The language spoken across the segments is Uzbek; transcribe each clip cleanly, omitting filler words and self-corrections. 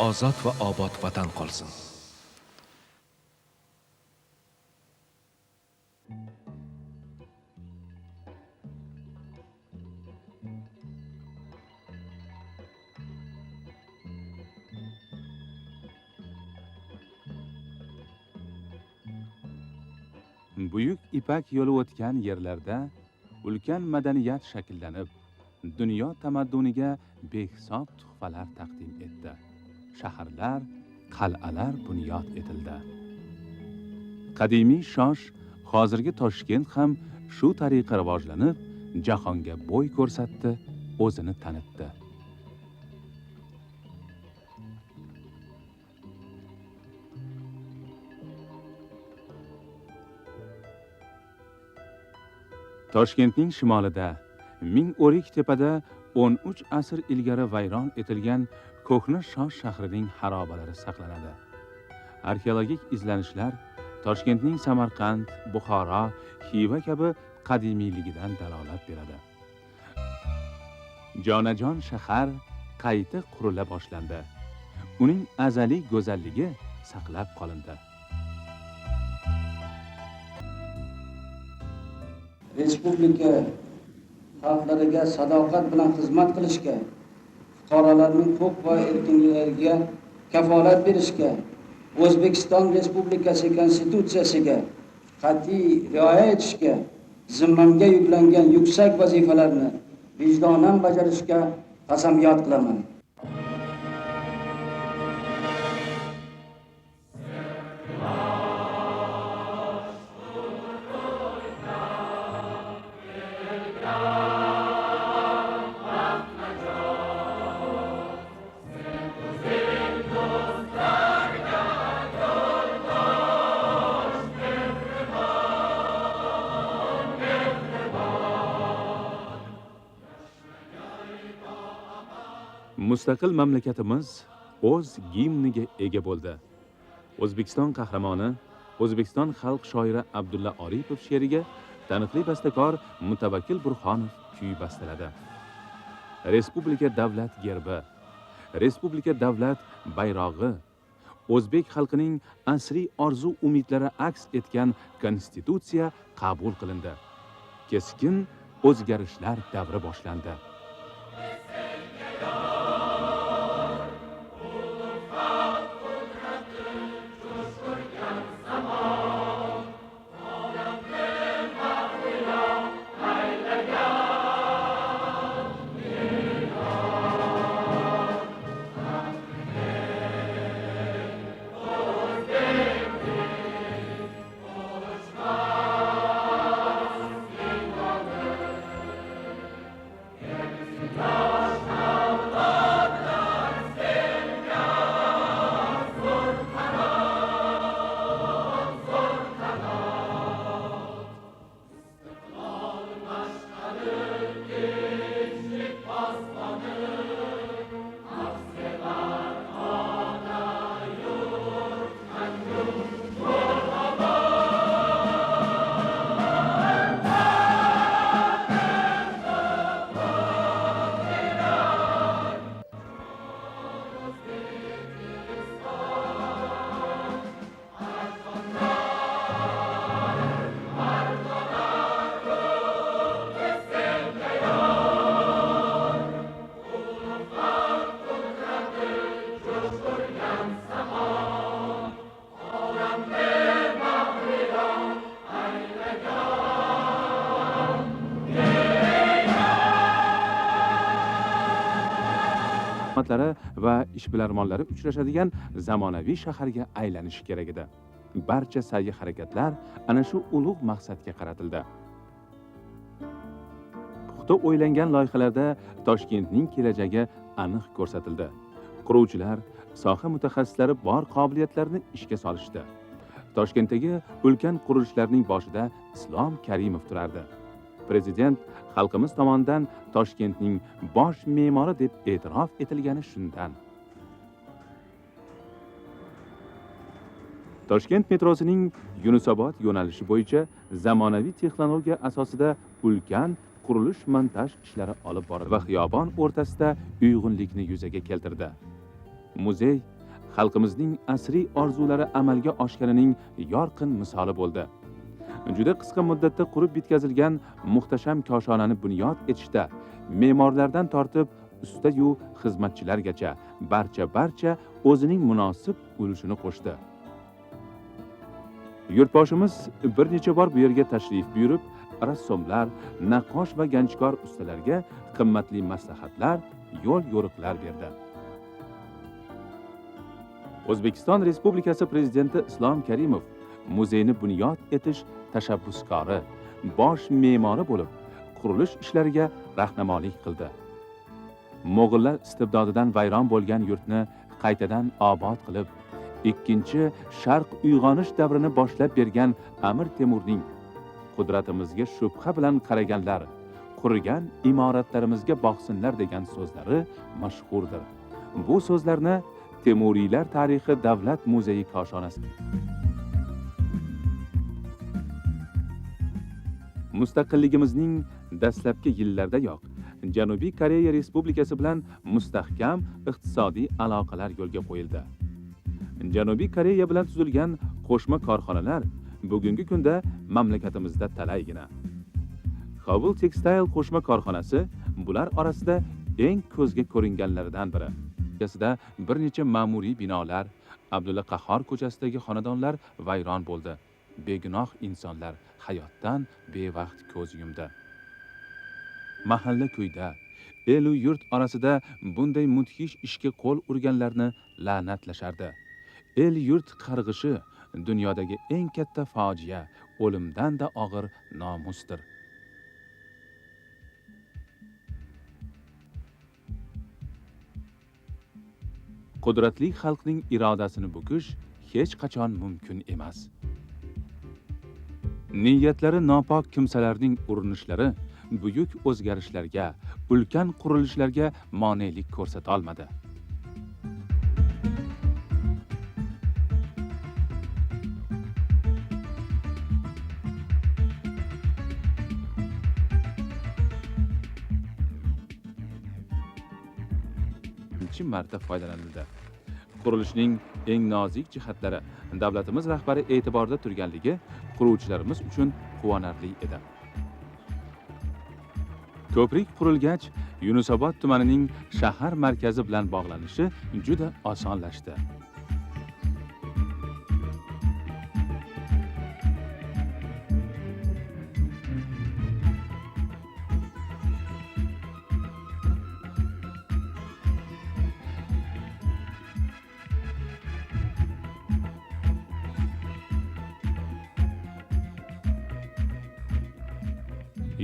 ozod va obod vatan qolsin. Buyuk Ipak yo'li o'tgan yerlarda ulkan madaniyat shakllanib, dunyo tamadduniga behisob tuhfalar taqdim etdi. Shaharlar, qal'alar bunyod etildi. Qadimiy Shosh, hozirgi Toshkent ham shu tariqa rivojlanib, jahonga bo'y ko'rsatdi, o'zini tanitdi. Toshkentning shimolida, Ming o'rik tepada 13 asr ilgari vayron etilgan ko'hna Shosh shahrining xarobalari saqlanadi. Arxeologik izlanishlar Toshkentning Samarqand, Buxoro, Xiva kabi qadimiyligidan dalolat beradi. Jonajon shahar qayta qurila boshlandi. Uning azaliy go'zalligi saqlab qolindi. Respublika xalqlariga sadoqat bilan xizmat qilishga, fuqarolarning huquq va erkinliklariga kafolat berishga, O'zbekiston Respublikasi Konstitutsiyasiga qat'iy rioya etishga, zimmamga yuklangan yuksak vazifalarni vijdonan bajarishga qasamyod qilaman. Mustaqil mamlakatimiz o'z gimniga ega bo'ldi. O'zbekiston qahramoni, O'zbekiston xalq shoiri Abdulla Oripov she'riga taniqli bastakor Mutawakkil Burxonov kuy bastaladi. Respublika davlat gerbi, Respublika davlat bayrog'i, O'zbek xalqining asriy orzu-umidlari aks etgan konstitutsiya qabul qilindi. Keskin o'zgarishlar davri boshlandi. va ishbilarmonlari uchrashadigan zamonaviy shaharga aylanishi kerak edi. Barcha sa'y harakatlar ana shu ulug' maqsadga qaratildi. Puxta o'ylangan loyihalarda Toshkentning kelajagi aniq ko'rsatildi. Quruvchilar, soha mutaxassislari bor qobiliyatlarni ishga solishdi. Toshkentdagi ulkan qurilishlarning boshida Islom Karimov turardi. Prezident xalqimiz tomonidan Toshkentning bosh me'mori deb e'tirof etilgani shundan. Toshkent metrosining Yunusobod yo'nalishi bo'yicha zamonaviy texnologiya asosida ulkan qurilish-montaj ishlari olib borildi va xiyobon o'rtasida uyg'unlikni yuzaga keltirdi. Muzey xalqimizning asriy orzulari amalga oshganining yorqin misoli bo'ldi. Juda qisqa muddatda qurib bitkazilgan muhtasham koshonani bunyod etishda me'morlardan tortib usta-yu xizmatchilargacha barcha o'zining munosib ulushini qo'shdi. Yurtboshimiz bir necha bor bu yerga tashrif buyurib, rassomlar, naqqosh va ganjkor ustalarga qimmatli maslahatlar, yo'l yo'riqlar berdi. O'zbekiston Respublikasi Prezidenti Islom Karimov muzeyni bunyod etish tashabbuskori, bosh me'mori bo'lib, qurilish ishlariga rahnamolik qildi. Mo'g'ullar istibdodidan vayron bo'lgan yurtni qaytadan obod qilib, ikkinchi Sharq uyg'onish davrini boshlab bergan Amir Temurning qudratimizga shubha bilan qaraganlar, qurgan imoratlarimizga boqsinlar degan so'zlari mashhurdir. Bu so'zlarni Temuriylar tarixi davlat muzeyi koshonasi. Mustaqilligimizning dastlabki yillaridayoq Janubiy Koreya Respublikasi bilan mustahkam iqtisodiy aloqalar yo'lga qo'yildi. Janubiy Koreya bilan tuzilgan qo'shma korxonalar bugungi kunda mamlakatimizda talaygina. Kabul Textile qo'shma korxonasi bular orasida eng ko'zga ko'ringanlardan biri. Ko'chasida bir necha ma'muriy binolar, Abdulla Qahhor ko'chasidagi xonadonlar vayron bo'ldi. Begunoh insonlar hayotdan bevaqt ko'z yumdi. Mahalla-ko'yda, el-u yurt orasida bunday mudhish ishga qo'l urganlarni la'natlashardi. El-yurt qarg'ishi dunyodagi eng katta fojia, o'limdan-da og'ir nomusdir. Qudratli xalqning irodasini bukish hech qachon mumkin emas. Niyatlari nopok kimsalarning urinishlari buyuk o'zgarishlarga, ulkan qurilishlarga monelik ko'rsata olmadi. Birinchi marta foydalanildi. Qurilishning eng nozik jihatlari davlatimiz rahbari e'tiborida turganligi quruvchilarimiz uchun quvonarli edi. Ko'prik qurilgach, Yunusobod tumanining shahar markazi bilan bog'lanishi juda osonlashdi.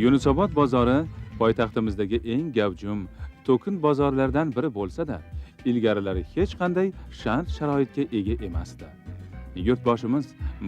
Yunusobod bozori poytaxtimizdagi eng gavjum, to'kin bozorlardan biri bo'lsa-da, ilgarilari hech qanday shart-sharoitga ega emasdi. Yurtboshimiz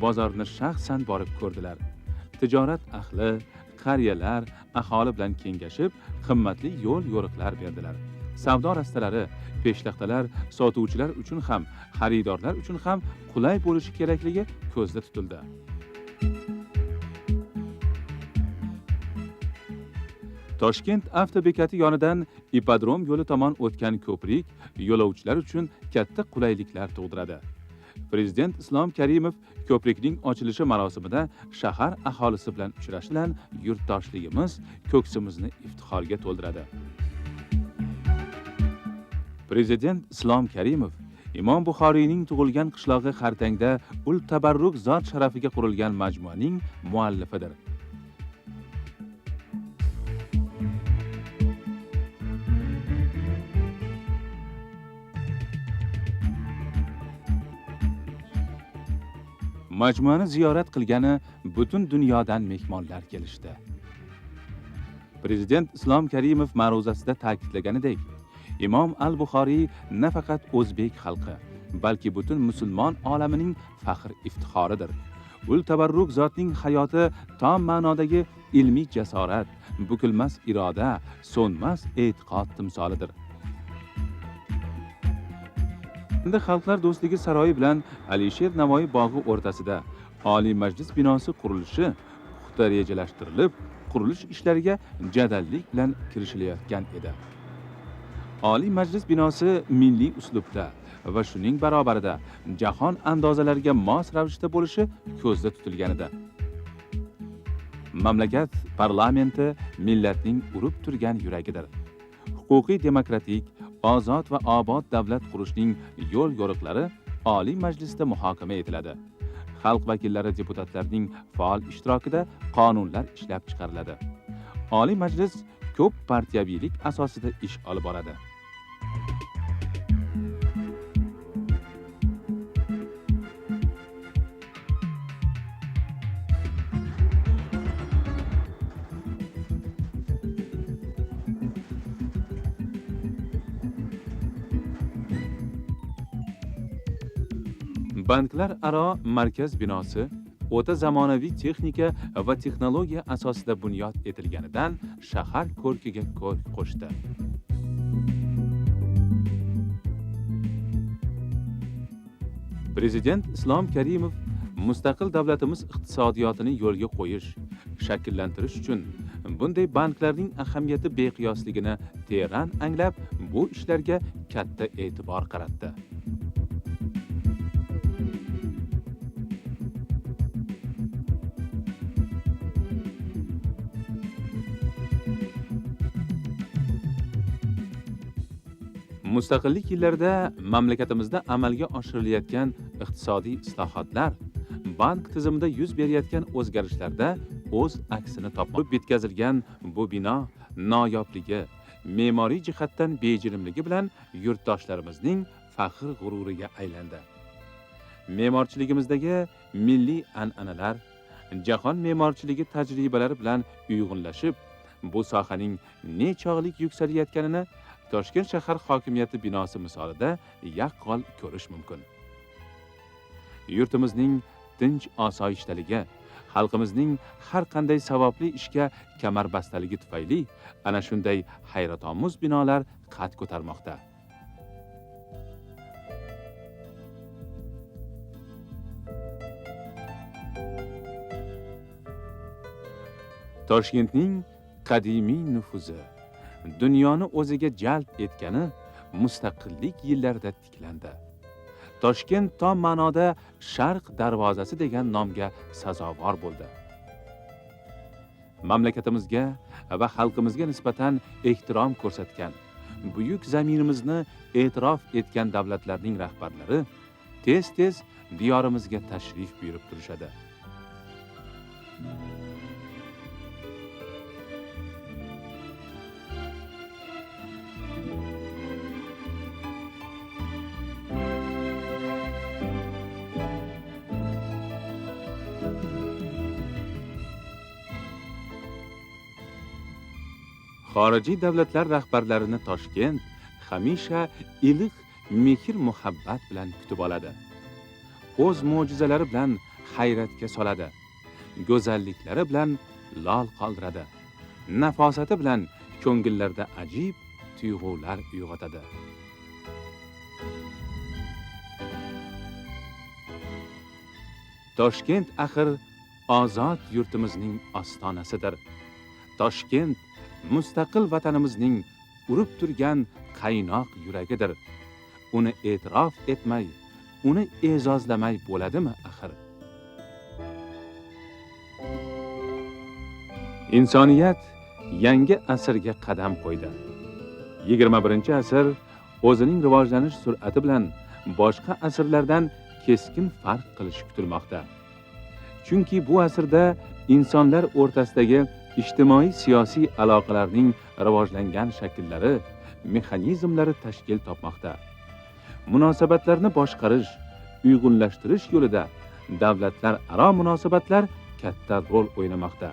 bozorni shaxsan borib ko'rdilar. Tijorat ahli, qariyalar aholi bilan kengashib, qimmatli yo'l yo'riqlar berdilar. Savdo rastalari, peshtaxtalar sotuvchilar uchun ham, xaridorlar uchun ham qulay bo'lishi kerakligi ko'zda tutildi. Toshkent avtobekati yonidan ipodrom yo'li tomon o'tgan ko'prik yo'lovchilar uchun katta qulayliklar tug'diradi. Prezident Islom Karimov ko'prikning ochilishi marosimida shahar aholisi bilan uchrashidan yurtdoshligimiz ko'ksimizni iftixorga to'ldiradi. Prezident Islom Karimov Imom Buxoriyning tug'ilgan qishlog'i Xartangda ul tabarruk zot sharafiga qurilgan majmuaning muallifidir. Majmuani ziyorat qilgani butun dunyodan mehmonlar kelishdi. Prezident Islom Karimov ma'ruzasida ta'kidlaganidek, Imom al-Buxoriy nafaqat o'zbek xalqi, balki butun musulmon olamining faxr iftixoridir. Ul tabarruk zotning hayoti tom ma'nodagi ilmiy jasorat, bukilmas iroda, so'nmas e'tiqod timsolidir. Xalqlar do'stligi saroyi bilan Alisher Navoiy bog'i o'rtasida Oliy Majlis binosi qurilishi puxta rejalashtirilib, qurilish ishlariga jadallik bilan kirishilayotgan edi. Oliy Majlis binosi milliy uslubda va shuning barobarida jahon andozalariga mos ravishda bo'lishi ko'zda tutilgan edi. Mamlakat parlamenti millatning urib turgan yuragidir. Huquqiy, demokratik, ozod va obod davlat qurishning yo'l yo'riqlari Oliy Majlisda muhokama etiladi. Xalq vakillari deputatlarning faol ishtirokida qonunlar ishlab chiqariladi. Oliy Majlis ko'p partiyaviylik asosida ish olib boradi. Banklar aro markaz binosi o'ta zamonaviy texnika va texnologiya asosida bunyod etilganidan shahar ko'rkiga ko'rk qo'shdi. Prezident Islom Karimov mustaqil davlatimiz iqtisodiyotini yo'lga qo'yish, shakllantirish uchun bunday banklarning ahamiyati beqiyosligini teran anglab, bu ishlarga katta e'tibor qaratdi. Mustaqillik yillarida mamlakatimizda amalga oshirilayotgan iqtisodiy islohotlar bank tizimida yuz berayotgan o'zgarishlarda o'z aksini topib, bitkazilgan bu bino noyobligi, me'moriy jihatdan bejirimligi bilan yurtdoshlarimizning faxr g'ururiga aylandi. Me'morchiligimizdagi milliy an'analar jahon me'morchiligi tajribalari bilan uyg'unlashib, bu sohaning nechog'lik yuksalayotganini Toshkent shahar hokimiyati binosi misolida yaqqol ko'rish mumkin. Yurtimizning tinch osoyishtaligi, xalqimizning har qanday savobli ishga kamarbastaligi tufayli ana shunday hayratomuz binolar qad ko'tarmoqda. Toshkentning qadimiy nufuzi dunyoni o'ziga jalb etgani mustaqillik yillarida tiklandi. Toshkent tom ma'noda Sharq darvozasi degan nomga sazovor bo'ldi. Mamlakatimizga va xalqimizga nisbatan ehtirom ko'rsatgan, buyuk zaminimizni e'tirof etgan davlatlarning rahbarlari tez-tez diyorimizga tashrif buyurib turishadi. Xorijiy davlatlar rahbarlarini Toshkent hamisha iliq mehr-muhabbat bilan kutib oladi. O'z mo'jizalari bilan hayratga soladi. Go'zalliklari bilan lol qoldiradi. Nafosati bilan ko'ngillarda ajib tuyg'ular uyg'otadi. Toshkent axir ozod yurtimizning ostonasidir. Toshkent mustaqil vatanimizning urib turgan qaynoq yuragidir. Uni e'tirof etmay, uni e'zozlamay bo'ladimi axir? Insoniyat yangi asrga qadam qo'ydi. 21-asr o'zining rivojlanish sur'ati bilan boshqa asrlardan keskin farq qilishi kutilmoqda. Chunki bu asrda insonlar o'rtasidagi ijtimoiy siyosiy aloqalarning rivojlangan shakllari, mexanizmlari tashkil topmoqda. Munosabatlarni boshqarish, uyg'unlashtirish yo'lida davlatlar aro munosabatlar katta rol o'ynamoqda.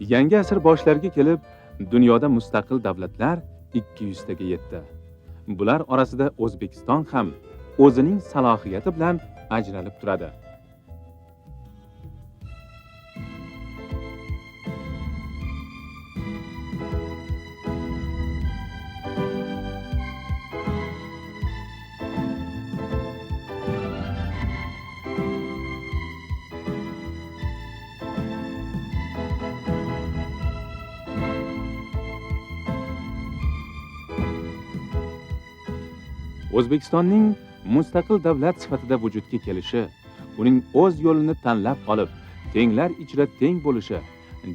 Yangi asr boshlariga kelib, dunyoda mustaqil davlatlar 200 taga yetdi. Bular orasida O'zbekiston ham o'zining salohiyati bilan ajralib turadi. O'zbekistonning mustaqil davlat sifatida vujudga kelishi, uning o'z yo'lini tanlab olib, tenglar ichra teng bo'lishi,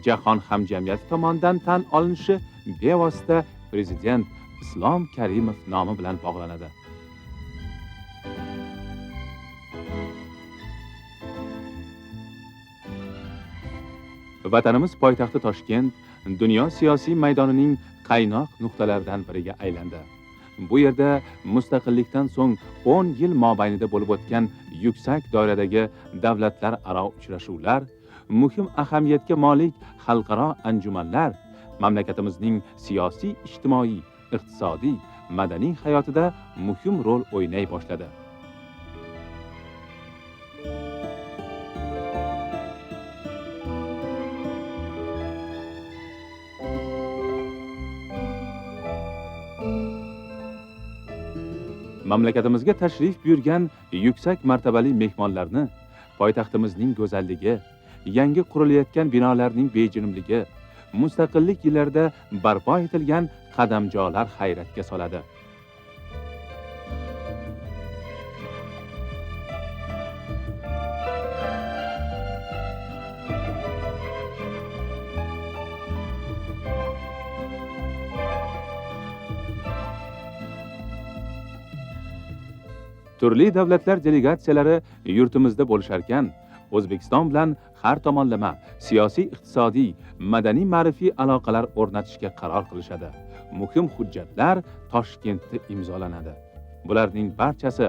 jahon hamjamiyati tomonidan tan olinishi bevosita prezident Islom Karimov nomi bilan bog'lanadi. Vatanimiz poytaxti Toshkent dunyo siyosiy maydonining qaynoq nuqtalaridan biriga aylandi. Bu yerda mustaqillikdan so'ng 10 yil mobaynida bo'lib o'tgan yuksak doiradagi davlatlararo uchrashuvlar, muhim ahamiyatga molik xalqaro anjumanlar mamlakatimizning siyosiy, ijtimoiy, iqtisodiy, madaniy hayotida muhim rol o'ynay boshladi. Mamlakatimizga tashrif buyurgan yuksak martabali mehmonlarni poytaxtimizning go'zalligi, yangi qurilayotgan binolarning bejinimligi, mustaqillik yillarida barpo etilgan qadamjolar hayratga soladi. Turli davlatlar delegatsiyalari yurtimizda bo'lisharkan, O'zbekiston bilan har tomonlama siyosiy, iqtisodiy, madaniy, ma'rifiy aloqalar o'rnatishga qaror qilishadi. Muhim hujjatlar Toshkentda imzolanadi. Bularning barchasi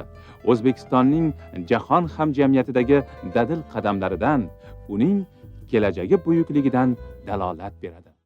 O'zbekistonning jahon hamjamiyatidagi dadil qadamlaridan, uning kelajagi buyukligidan dalolat beradi.